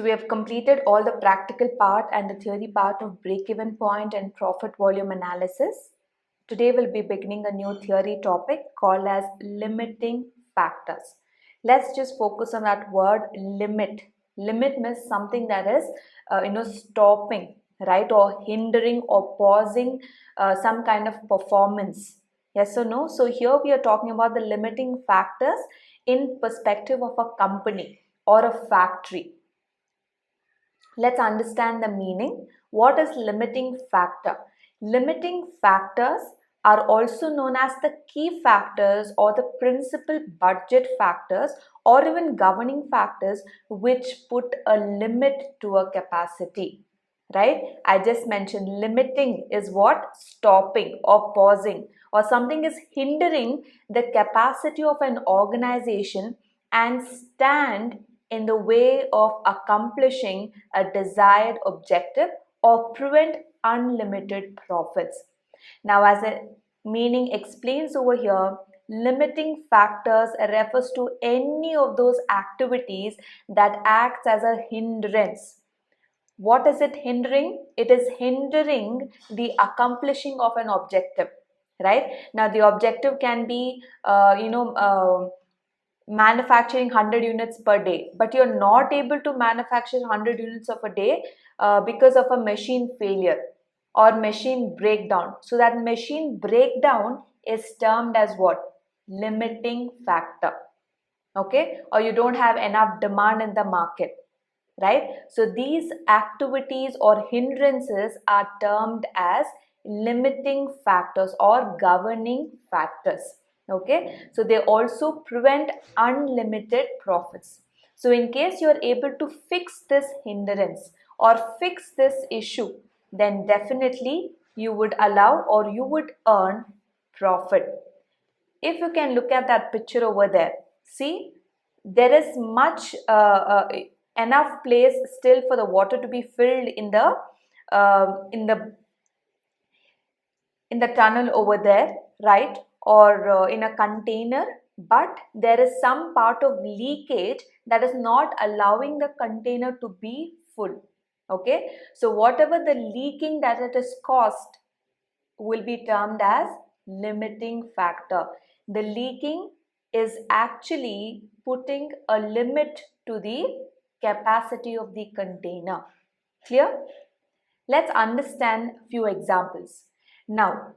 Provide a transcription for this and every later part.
we have completed all the practical part and the theory part of break-even point and profit volume analysis. Today we'll be beginning a new theory topic called as limiting factors. Let's just focus on that word limit. Limit means something that is stopping, right, or hindering or pausing some kind of performance. Yes or no? So here we are talking about the limiting factors in perspective of a company or a factory. Let's understand the meaning. What is limiting factor? Limiting factors are also known as the key factors or the principal budget factors or even governing factors which put a limit to a capacity. Right? I just mentioned limiting is what? Stopping or pausing, or something is hindering the capacity of an organization and stand in the way of accomplishing a desired objective or prevent unlimited profits. Now, as the meaning explains over here, limiting factors refers to any of those activities that acts as a hindrance. What is it hindering? It is hindering the accomplishing of an objective, right? Now, the objective can be, manufacturing 100 units per day, but you're not able to manufacture 100 units of a day because of a machine failure or machine breakdown. So that machine breakdown is termed as what? Limiting factor. Okay, or you don't have enough demand in the market, right? So these activities or hindrances are termed as limiting factors or governing factors. Okay, so they also prevent unlimited profits. So in case you are able to fix this hindrance or fix this issue, then definitely you would allow or you would earn profit. If you can look at that picture over there, see, there is much enough place still for the water to be filled in the in the tunnel over there, right, or in a container, but there is some part of leakage that is not allowing the container to be full. Okay, so whatever the leaking that it is caused will be termed as limiting factor. The leaking is actually putting a limit to the capacity of the container. Clear? Let's understand few examples. Now,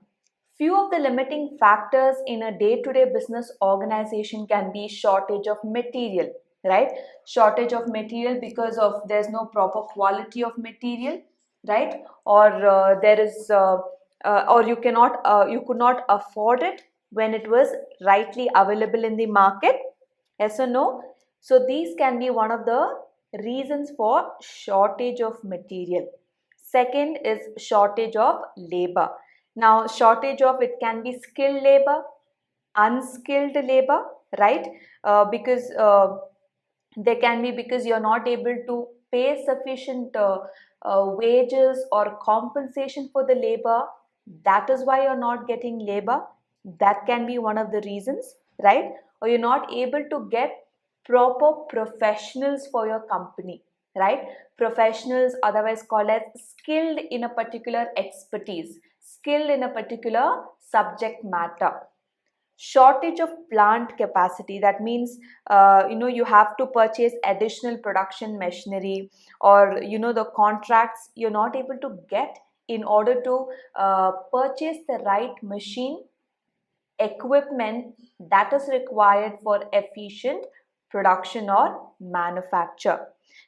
few of the limiting factors in a day-to-day business organization can be shortage of material, right? Shortage of material because of there's no proper quality of material, right? Or there is or you could not afford it when it was rightly available in the market. Yes or no? So these can be one of the reasons for shortage of material. Second is shortage of labor. Now, shortage of it can be skilled labor, unskilled labor, right? Because they can be because you're not able to pay sufficient wages or compensation for the labor. That is why you're not getting labor. That can be one of the reasons, right? Or you're not able to get proper professionals for your company, right? Professionals, otherwise called as skilled in a particular expertise, skilled in a particular subject matter. Shortage of plant capacity, that means you have to purchase additional production machinery, or the contracts you're not able to get in order to purchase the right machine equipment that is required for efficient production or manufacture.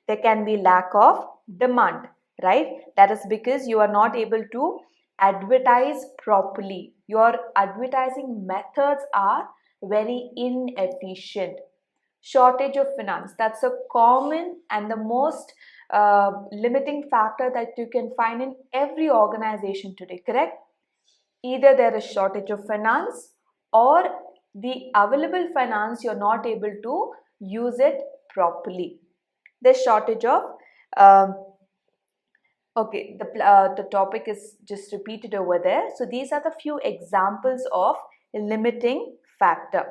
There can be lack of demand, right? That is because you are not able to advertise properly. Your advertising methods are very inefficient. Shortage of finance, that's a common and the most limiting factor that you can find in every organization today, correct? Either there is shortage of finance, or the available finance you're not able to use it properly. There's shortage of okay, the topic is just repeated over there. So these are the few examples of limiting factor.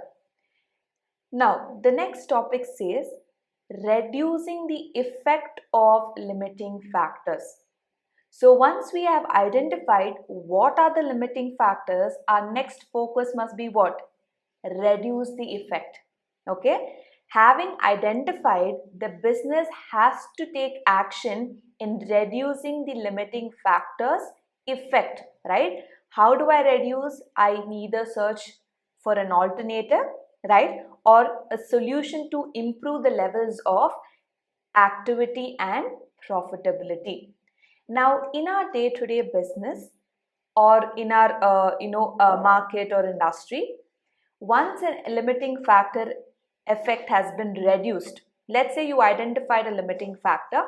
Now the next topic says reducing the effect of limiting factors. So once we have identified what are the limiting factors, our next focus must be what? Reduce the effect. Okay? Having identified, the business has to take action in reducing the limiting factors effect, right? How do I reduce? I neither search for an alternative, right? Or a solution to improve the levels of activity and profitability. Now, in our day-to-day business or in our market or industry, once a limiting factor effect has been reduced, let's say you identified a limiting factor,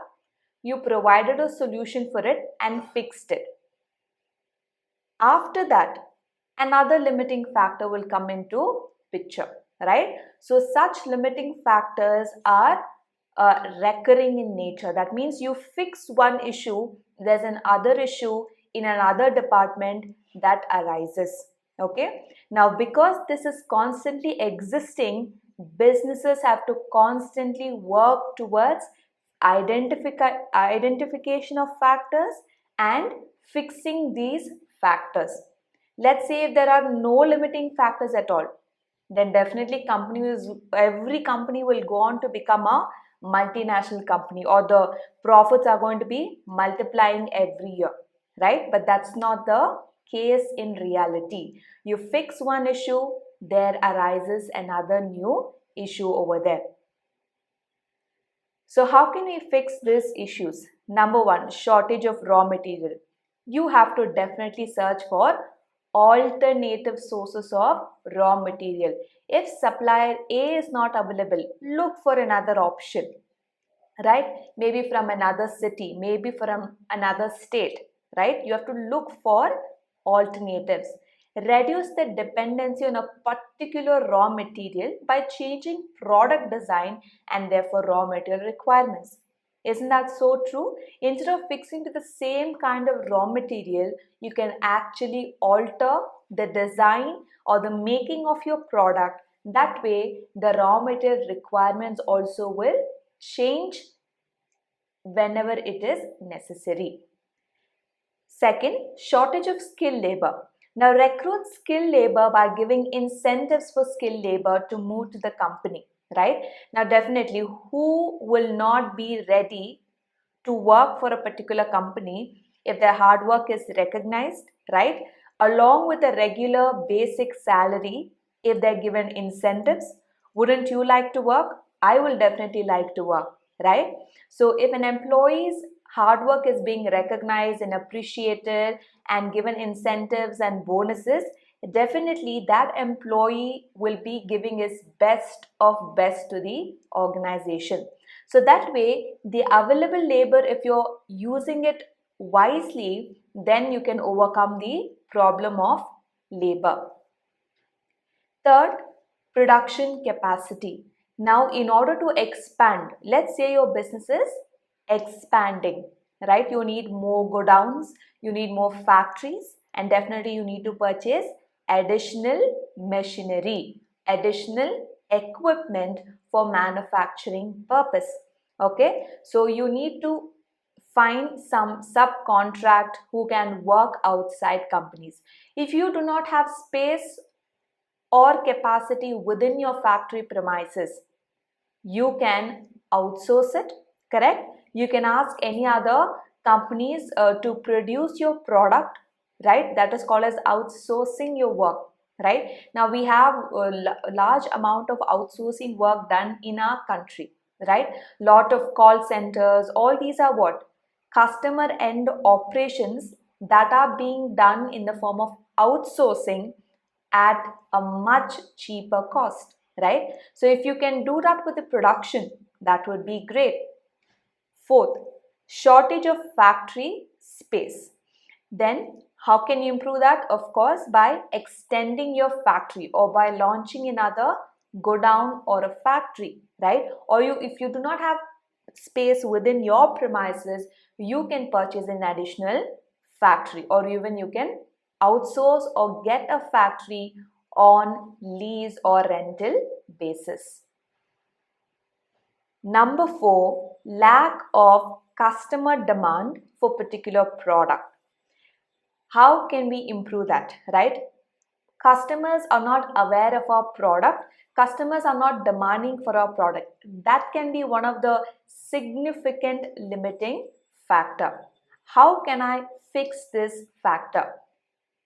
you provided a solution for it and fixed it. After that, another limiting factor will come into picture, right? So such limiting factors are recurring in nature. That means you fix one issue, there's another issue in another department that arises. Okay. Now, because this is constantly existing, businesses have to constantly work towards identification of factors and fixing these factors. Let's say if there are no limiting factors at all, then definitely every company will go on to become a multinational company, or the profits are going to be multiplying every year, right? But that's not the case in reality. You fix one issue, there arises another new issue over there. So how can we fix these issues? Number one, shortage of raw material. You have to definitely search for alternative sources of raw material. If supplier A is not available, look for another option, right? Maybe from another city, maybe from another state, right? You have to look for alternatives. Reduce the dependency on a particular raw material by changing product design and therefore raw material requirements. Isn't that so true? Instead of fixing to the same kind of raw material, you can actually alter the design or the making of your product. That way, the raw material requirements also will change whenever it is necessary. Second, shortage of skilled labor. Now, recruit skilled labor by giving incentives for skilled labor to move to the company, right? Now, definitely, who will not be ready to work for a particular company if their hard work is recognized, right? Along with a regular basic salary, if they're given incentives, wouldn't you like to work? I will definitely like to work, right? So if an employee's hard work is being recognized and appreciated and given incentives and bonuses, definitely that employee will be giving his best of best to the organization. So that way, the available labor, if you're using it wisely, then you can overcome the problem of labor. Third, production capacity. Now, in order to expand, let's say your business is expanding, right? You need more godowns, you need more factories, and definitely you need to purchase additional machinery, additional equipment for manufacturing purpose. Okay, so you need to find some subcontract who can work outside companies. If you do not have space or capacity within your factory premises, you can outsource it, correct? You can ask any other companies to produce your product, right? That is called as outsourcing your work, right? Now we have a large amount of outsourcing work done in our country, right? Lot of call centers, all these are what? Customer end operations that are being done in the form of outsourcing at a much cheaper cost, right? So if you can do that with the production, that would be great. Fourth, shortage of factory space. Then how can you improve that? Of course, by extending your factory or by launching another godown or a factory, right? Or if you do not have space within your premises, you can purchase an additional factory, or even you can outsource or get a factory on lease or rental basis. Number 4, lack of customer demand for particular product. How can we improve that, right? Customers are not aware of our product. Customers are not demanding for our product. That can be one of the significant limiting factor. How can I fix this factor?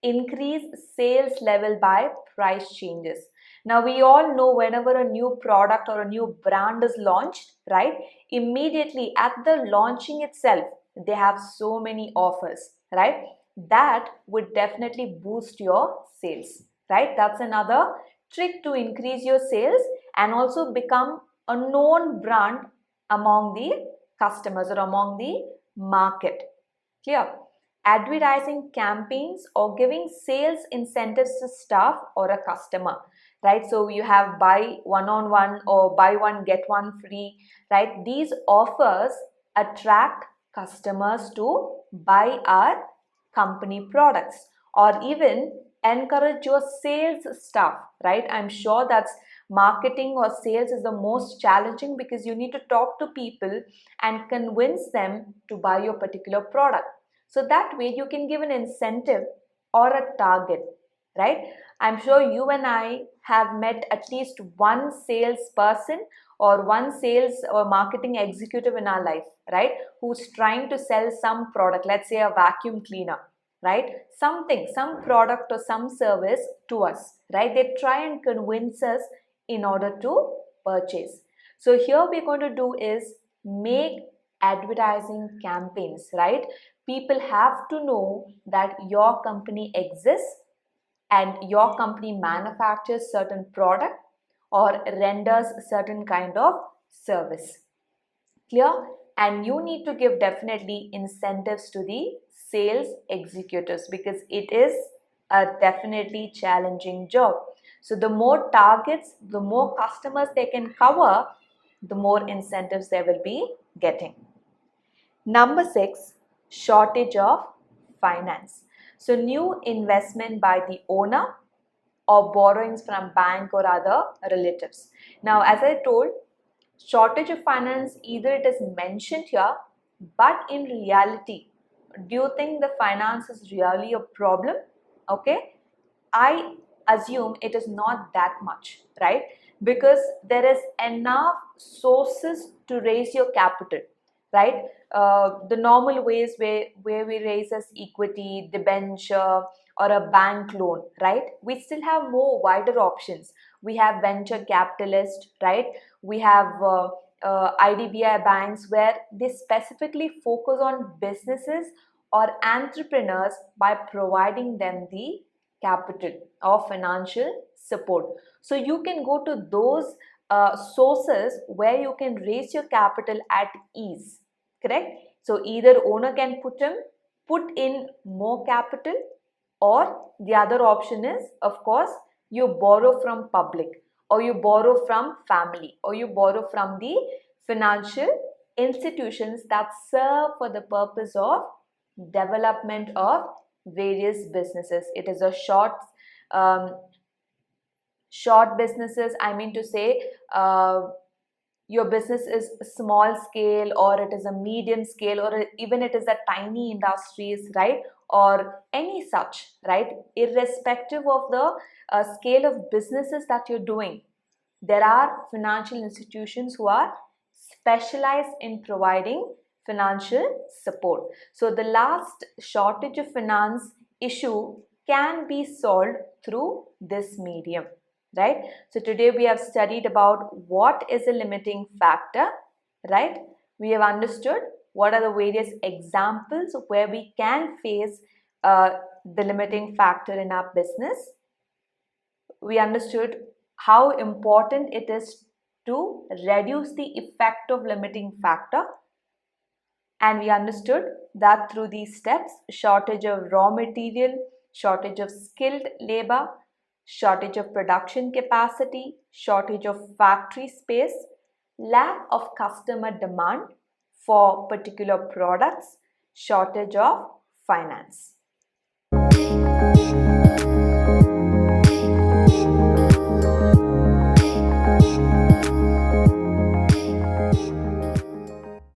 Increase sales level by price changes. Now we all know whenever a new product or a new brand is launched, right? Immediately at the launching itself, they have so many offers, right? That would definitely boost your sales, right? That's another trick to increase your sales and also become a known brand among the customers or among the market. Clear? Advertising campaigns or giving sales incentives to staff or a customer, right? So you have buy one on one or buy one get one free, right? These offers attract customers to buy our company products or even encourage your sales staff, right? I'm sure that's marketing or sales is the most challenging because you need to talk to people and convince them to buy your particular product. So that way you can give an incentive or a target, right? I'm sure you and I have met at least one salesperson or one sales or marketing executive in our life, right? Who's trying to sell some product, let's say a vacuum cleaner, right? Something, some product or some service to us, right? They try and convince us in order to purchase. So here we're going to do is make advertising campaigns, right? People have to know that your company exists and your company manufactures certain product or renders certain kind of service. Clear? And you need to give definitely incentives to the sales executives because it is a definitely challenging job. So the more targets, the more customers they can cover, the more incentives they will be getting. Number 6, shortage of finance. So new investment by the owner or borrowings from bank or other relatives. Now, as I told, shortage of finance, either it is mentioned here, but in reality, do you think the finance is really a problem? Okay, I assume it is not that much, right? Because there is enough sources to raise your capital, right? The normal ways where we raise as equity, debenture, or a bank loan, right? We still have more wider options. We have venture capitalist, right? We have IDBI banks where they specifically focus on businesses or entrepreneurs by providing them the capital or financial support. So you can go to those sources where you can raise your capital at ease, correct? So either owner can put in more capital, or the other option is, of course, you borrow from public or you borrow from family or you borrow from the financial institutions that serve for the purpose of development of various businesses. It is a um, short businesses, I mean to say, your business is small scale or it is a medium scale or even it is a tiny industries, right? Or any such, right? Irrespective of the scale of businesses that you're doing, there are financial institutions who are specialized in providing financial support. So the last shortage of finance issue can be solved through this medium, right? So today we have studied about what is a limiting factor, right? We have understood what are the various examples where we can face the limiting factor in our business. We understood how important it is to reduce the effect of limiting factor, and we understood that through these steps, shortage of raw material, shortage of skilled labor, shortage of production capacity, shortage of factory space, lack of customer demand for particular products, shortage of finance.